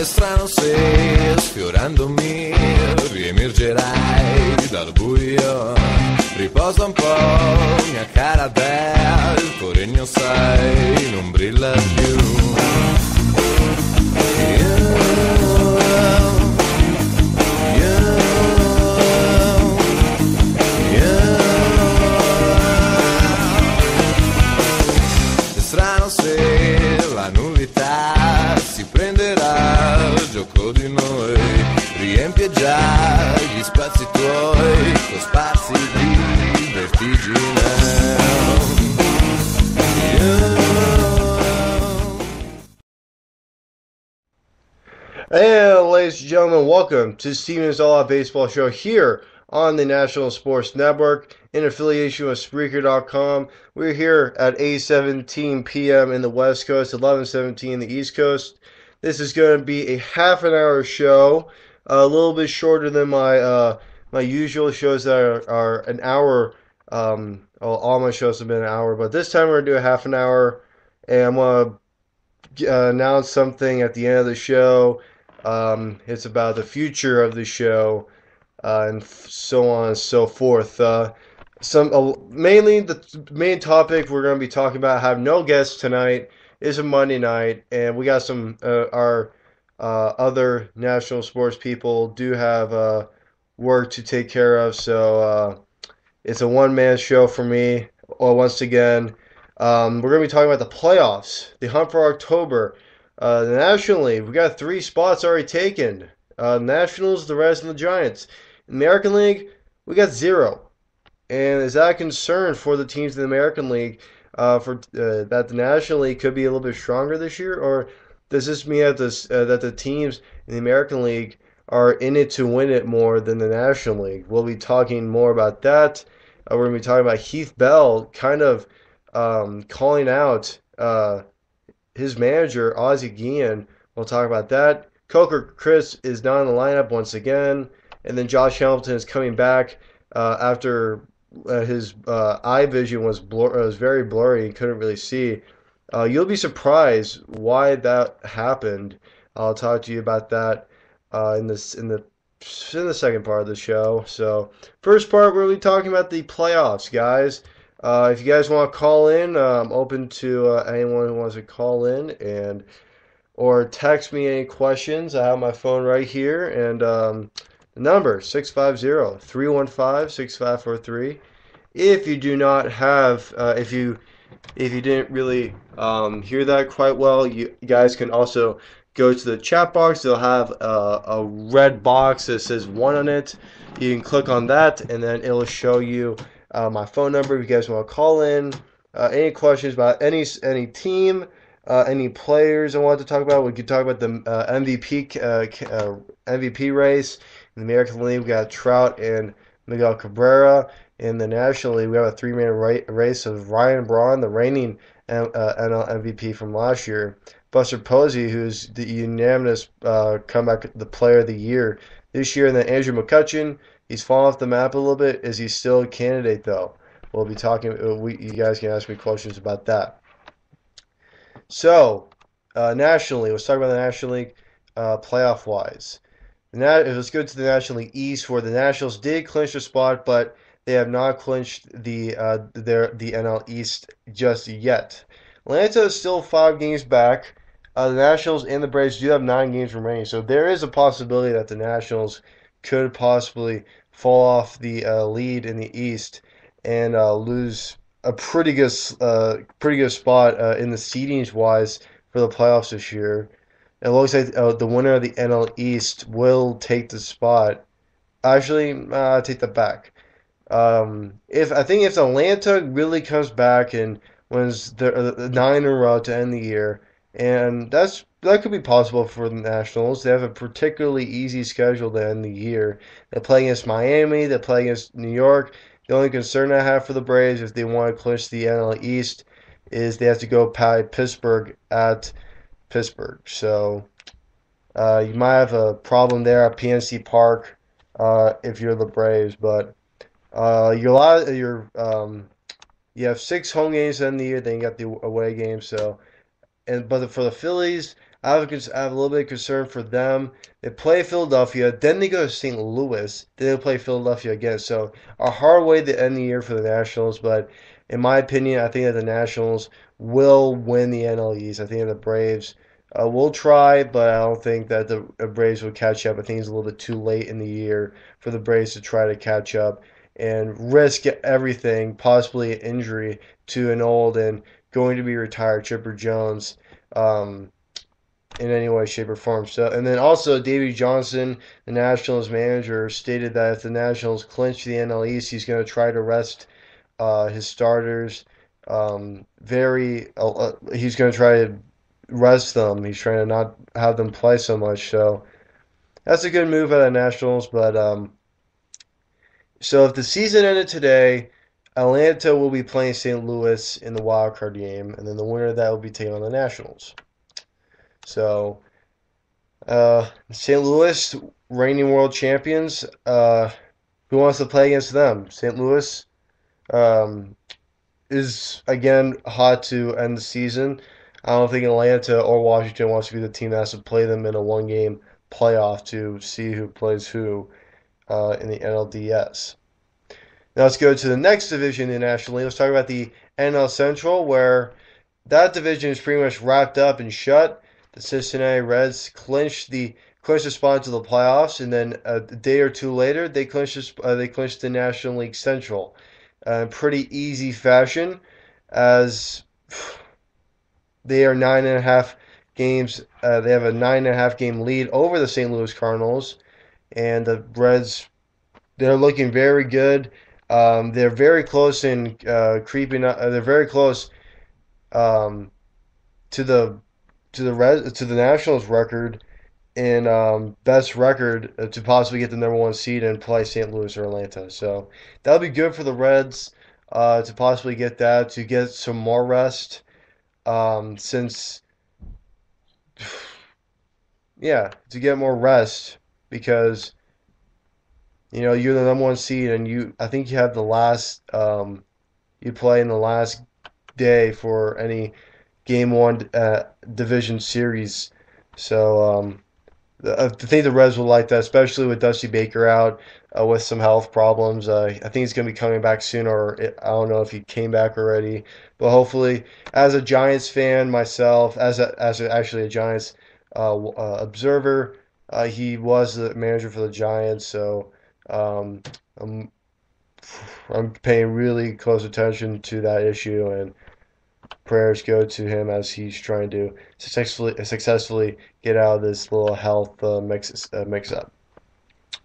È strano se sfiorandomi riemergerai dal buio. Riposa un po', mia cara Adele, il tuo regno sai non brilla più. È strano se la nullità si prenderà il gioco di noi, riempie già gli spazi tuoi con spazi di vertigine. Hey, ladies and gentlemen, welcome to Steven's All Out Baseball Show here on the National Sports Network in affiliation with Spreaker.com. We're here at 8:17 p.m. in the West Coast, 11:17 in the East Coast. This is going to be a half an hour show, a little bit shorter than my usual shows that are an hour. All my shows have been an hour, but this time we're going to do a half an hour, and I'm going to announce something at the end of the show. It's about the future of the show, and so on and so forth. Mainly the main topic we're going to be talking about. I have no guests tonight. It's a Monday night, and we got some our other national sports people do have work to take care of. So it's a one-man show for me. Once again, we're going to be talking about the playoffs, the hunt for October. The National League, we got 3 spots already taken. Nationals, the Reds, and the Giants. In the American League, we got 0. And is that a concern for the teams in the American League that the National League could be a little bit stronger this year? Or does this mean that the teams in the American League are in it to win it more than the National League? We'll be talking more about that. We're going to be talking about Heath Bell kind of calling out his manager, Ozzie Guillen. We'll talk about that. Coker Chris is not in the lineup once again. And then Josh Hamilton is coming back after his eye vision was very blurry. He couldn't really see. You'll be surprised why that happened. I'll talk to you about that in the second part of the show. So first part, we'll be talking about the playoffs, guys. If you guys want to call in, I'm open to anyone who wants to call in or text me any questions. I have my phone right here, and the number 650-315-6543. If you do not have, if you didn't really hear that quite well, you guys can also go to the chat box. They'll have a red box that says 1 on it. You can click on that, and then it'll show you my phone number if you guys want to call in. Any questions about any team, any players I want to talk about? We could talk about the MVP race. In the American League, we got Trout and Miguel Cabrera. In the National League, we have a 3-man race of Ryan Braun, the reigning NL MVP from last year. Buster Posey, who's the unanimous comeback the player of the year this year. And then Andrew McCutchen. He's fallen off the map a little bit. Is he still a candidate, though? We'll be talking. You guys can ask me questions about that. So, National League. Let's talk about the National League playoff-wise. Let's go to the National League East, where the Nationals did clinch a spot, but they have not clinched the NL East just yet. Atlanta is still 5 games back. The Nationals and the Braves do have 9 games remaining, so there is a possibility that the Nationals could possibly fall off the lead in the East and lose a pretty good spot in the seedings wise for the playoffs this year. It looks like the winner of the NL East will take the spot. Actually, I take that back. If Atlanta really comes back and wins the 9 in a row to end the year, and that could be possible for the Nationals. They have a particularly easy schedule to end the year. They play against Miami. They play against New York. The only concern I have for the Braves, if they want to clinch the NL East, is they have to go by Pittsburgh at Pittsburgh. So you might have a problem there at PNC Park if you're the Braves. But you have 6 home games in the year. Then you got the away games. So. But for the Phillies, I have a little bit of concern for them. They play Philadelphia, then they go to St. Louis, then they play Philadelphia again. So a hard way to end the year for the Nationals, but in my opinion, I think that the Nationals will win the NL East. I think that the Braves will try, but I don't think that the Braves will catch up. I think it's a little bit too late in the year for the Braves to try to catch up and risk everything, possibly an injury to an old and going to be retired Chipper Jones. Um, in any way, shape, or form. So, and then also Davey Johnson, the Nationals manager, stated that if the Nationals clinch the NL East, he's going to try to rest his starters. He's going to try to rest them. He's trying to not have them play so much. So that's a good move out of the Nationals. But so if the season ended today, Atlanta will be playing St. Louis in the wild card game, and then the winner of that will be taking on the Nationals. So St. Louis, reigning world champions. Who wants to play against them? St. Louis um, is again hot to end the season. I don't think Atlanta or Washington wants to be the team that has to play them in a one-game playoff to see who plays who in the NLDS. Now let's go to the next division in the National League. Let's talk about the NL Central, where that division is pretty much wrapped up and shut. The Cincinnati Reds clinched the spot to the playoffs, and then a day or two later, they clinched the National League Central, in pretty easy fashion, as they are 9.5 games. They have a 9.5 game lead over the St. Louis Cardinals, and the Reds, they're looking very good. They're very close in creeping up. They're very close um, to the Nationals record in best record to possibly get the number one seed and play St. Louis or Atlanta. So that'll be good for the Reds to possibly get that to get some more rest. Since yeah, to get more rest because you're the number one seed and I think you have the last you play in the last day for any game one division series. So I think the Reds will like that, especially with Dusty Baker out with some health problems. I think he's going to be coming back soon, or I don't know if he came back already. But hopefully, as a Giants fan myself, actually a Giants observer, he was the manager for the Giants, so um, I'm I'm paying really close attention to that issue and prayers go to him as he's trying to successfully get out of this little health mix up.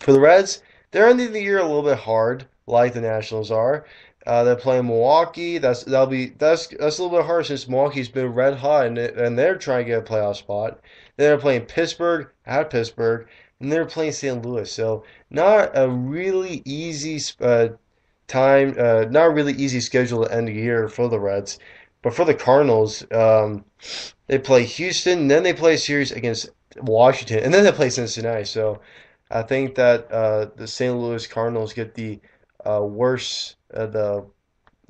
For the Reds, they're ending the year a little bit hard, like the Nationals are. They're playing Milwaukee. That's a little bit hard since Milwaukee's been red hot and they're trying to get a playoff spot. Then they're playing Pittsburgh at Pittsburgh, and they're playing St. Louis. So not a really easy not a really easy schedule to end the year for the Reds. But for the Cardinals, they play Houston, then they play a series against Washington, and then they play Cincinnati. So I think that the St. Louis Cardinals get the worse, the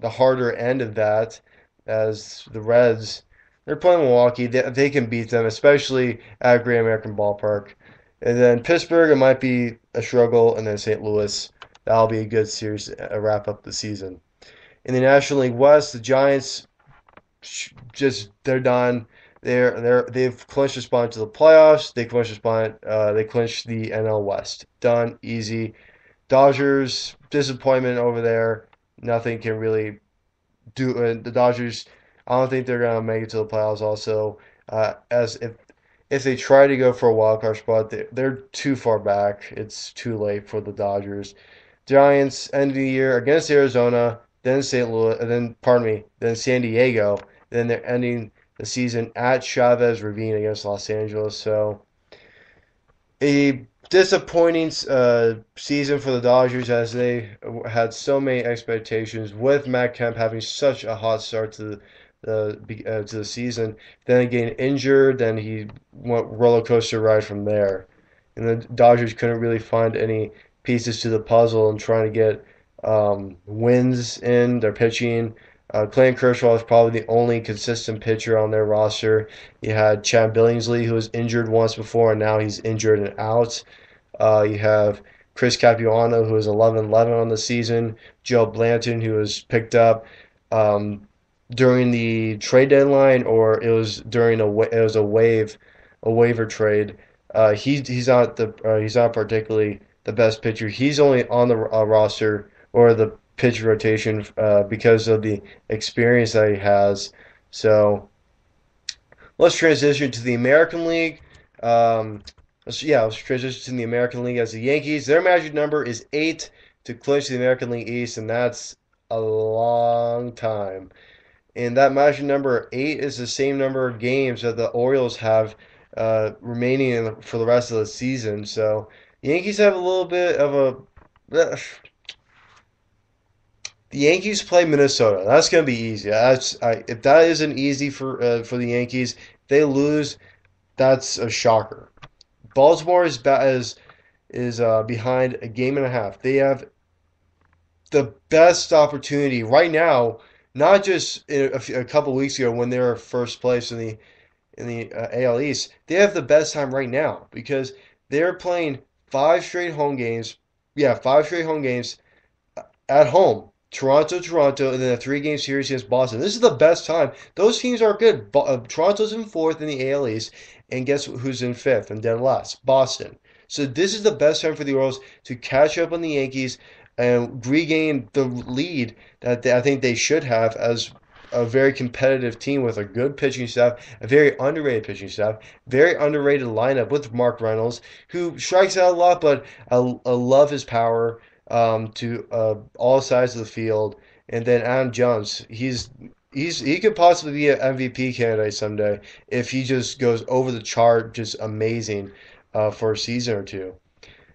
harder end of that, as the Reds, they're playing Milwaukee. They can beat them, especially at Great American Ballpark. And then Pittsburgh, it might be a struggle, and then St. Louis, that'll be a good series to wrap up the season. In the National League West, the Giants just they're done. They've clinched a spot to the playoffs. They clinched a spot. They clinched the NL West. Done, easy. Dodgers disappointment over there. Nothing can really do. The Dodgers, I don't think they're gonna make it to the playoffs. Also, as if they try to go for a wild card spot, they're too far back. It's too late for the Dodgers. Giants end the year against Arizona, then St. Louis, and then pardon me, then San Diego. Then they're ending the season at Chavez Ravine against Los Angeles. So a disappointing season for the Dodgers as they had so many expectations with Matt Kemp having such a hot start to the season. Then getting injured, then he went roller coaster ride from there. And the Dodgers couldn't really find any pieces to the puzzle and trying to get wins in their pitching. Clayton Kershaw is probably the only consistent pitcher on their roster. You had Chad Billingsley, who was injured once before, and now he's injured and out. You have Chris Capuano, who is 11-11 on the season. Joe Blanton, who was picked up um, during the trade deadline, or it was during it was a waiver trade. He's not particularly the best pitcher. He's only on the roster or the pitch rotation because of the experience that he has. So let's transition to the American League. Um, let's transition to the American League as the Yankees. Their magic number is 8 to clinch the American League East, and that's a long time. And that magic number 8 is the same number of games that the Orioles have remaining for the rest of the season. So the Yankees have a little bit of a. The Yankees play Minnesota. That's going to be easy. If that isn't easy for the Yankees, they lose. That's a shocker. Baltimore is behind a game and a half. They have the best opportunity right now, not just a couple weeks ago when they were first place in the AL East. They have the best time right now because they're playing five straight home games. Yeah, five straight home games at home. Toronto, and then a three-game series against Boston. This is the best time. Those teams are good. Toronto's in fourth in the AL East, and guess who's in fifth and dead last? Boston. So this is the best time for the Orioles to catch up on the Yankees and regain the lead that I think they should have as a very competitive team with a good pitching staff, a very underrated pitching staff, very underrated lineup with Mark Reynolds, who strikes out a lot, but I love his power to all sides of the field. And then Adam Jones, he could possibly be an MVP candidate someday if he just goes over the chart, just amazing for a season or two.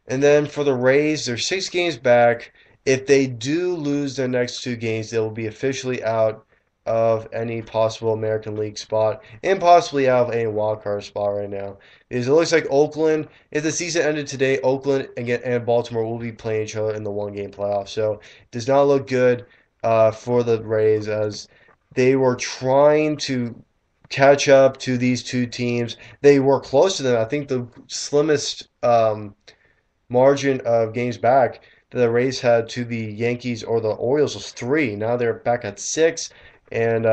And then for the Rays, they're 6 games back. If they do lose their next 2 games, they will be officially out of any possible American League spot and possibly out of any wildcard spot right now. Because it looks like Oakland, if the season ended today, Oakland and Baltimore will be playing each other in the 1 game playoff. So it does not look good for the Rays as they were trying to catch up to these two teams. They were close to them. I think the slimmest margin of games back that the Rays had to the Yankees or the Orioles was 3. Now they're back at 6, and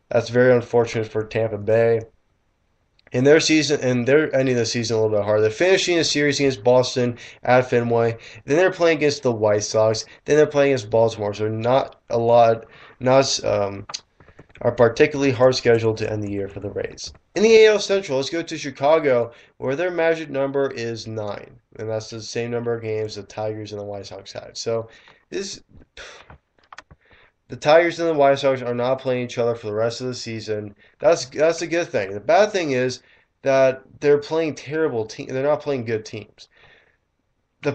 that's very unfortunate for Tampa Bay. In their season, and they're ending the season a little bit hard. They're finishing a series against Boston at Fenway. Then they're playing against the White Sox. Then they're playing against Baltimore. So not a lot, not a particularly hard schedule to end the year for the Rays. In the AL Central, let's go to Chicago, where their magic number is 9, and that's the same number of games the Tigers and the White Sox had. So the Tigers and the White Sox are not playing each other for the rest of the season. That's a good thing. The bad thing is that they're playing terrible teams. They're not playing good teams. The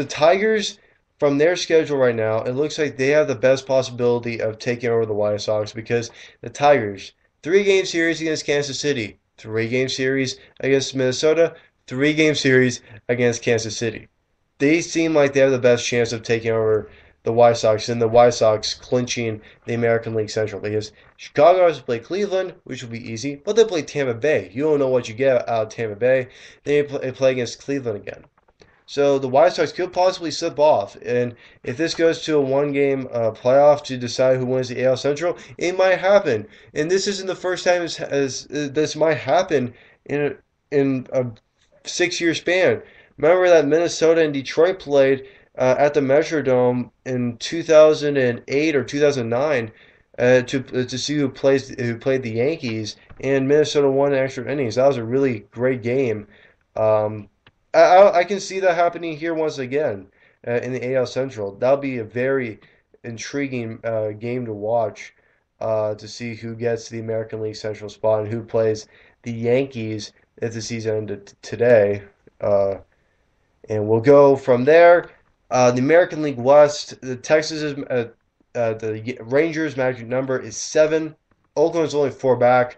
Tigers, from their schedule right now, it looks like they have the best possibility of taking over the White Sox because the Tigers, 3-game series against Kansas City, 3-game series against Minnesota, 3-game series against Kansas City. They seem like they have the best chance of taking over the White Sox and the White Sox clinching the American League Central because Chicago has to play Cleveland, which will be easy, but they play Tampa Bay. You don't know what you get out of Tampa Bay. They play against Cleveland again. So the White Sox could possibly slip off, and if this goes to a 1-game playoff to decide who wins the AL Central, it might happen. And this isn't the first time as this might happen in a 6-year span. Remember that Minnesota and Detroit played at the Metrodome in 2008 or 2009 to see who played the Yankees, and Minnesota won in extra innings. That was a really great game. I can see that happening here once again in the AL Central. That'll be a very intriguing game to watch to see who gets the American League Central spot and who plays the Yankees if the season ended today. And we'll go from there. The American League West, the Rangers' magic number is 7. Oakland's only 4 back.